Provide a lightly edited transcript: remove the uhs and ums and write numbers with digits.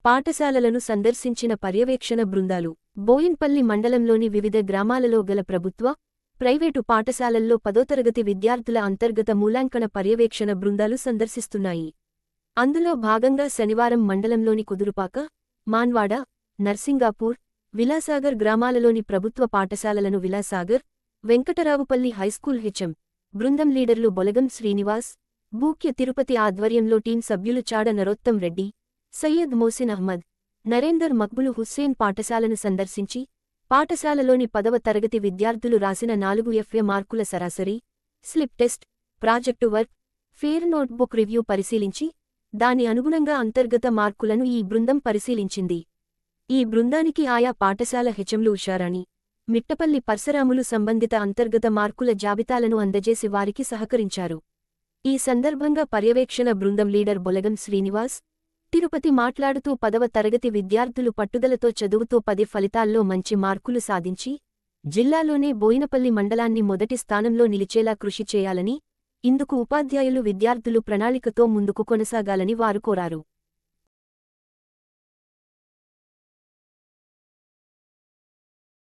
పాఠశాలలను సందర్శించిన పర్యవేక్షణ బృందాలు. బోయిన్పల్లి మండలంలోని వివిధ గ్రామాలలో గల ప్రభుత్వ, ప్రైవేటు పాఠశాలల్లో 10వ తరగతి విద్యార్థుల అంతర్గత మూల్యాంకన పర్యవేక్షణ బృందాలు సందర్శిస్తున్నాయి. అందులో భాగంగా శనివారం మండలంలోని కుదురుపాక, మాన్వాడ, నర్సింగాపూర్, విలాసాగర్ గ్రామాలలోని ప్రభుత్వ పాఠశాలలను విలాసాగర్, వెంకటరావుపల్లి హైస్కూల్ హెచ్ఎం బృందం లీడర్లు బొలగం శ్రీనివాస్, బూక్య తిరుపతి ఆధ్వర్యంలో టీం సభ్యులు చాడ నరోత్తం రెడ్డి, సయ్యద్ మోసిన్ అహ్మద్, నరేందర్ మక్బులు హుస్సేన్ పాఠశాలను సందర్శించి, పాఠశాలలోని 10వ తరగతి విద్యార్థులు రాసిన 4 FA మార్కుల సరాసరి, slip test, project work, fair notebook review పరిశీలించి, దాని అనుగుణంగా అంతర్గత మార్కులను ఈ బృందం పరిశీలించింది. ఈ బృందానికి ఆయా పాఠశాల హెచ్ఎంలు ఉషారాణి, మిట్టపల్లి పర్శరాములు సంబంధిత అంతర్గత మార్కుల జాబితాలను అందజేసి వారికి సహకరించారు. ఈ సందర్భంగా పర్యవేక్షణ బృందం లీడర్ బొలగం శ్రీనివాస్, తిరుపతి మాట్లాడుతూ 10వ తరగతి విద్యార్థులు పట్టుదలతో చదువుతూ 10 ఫలితాల్లో మంచి మార్కులు సాధించి, జిల్లాలోనే బోయినపల్లి మండలాన్ని మొదటి స్థానంలో నిలిచేలా కృషి చేయాలని, ఇందుకు ఉపాధ్యాయులు విద్యార్థులు ప్రణాళికతో ముందుకు కొనసాగాలని వారు కోరారు.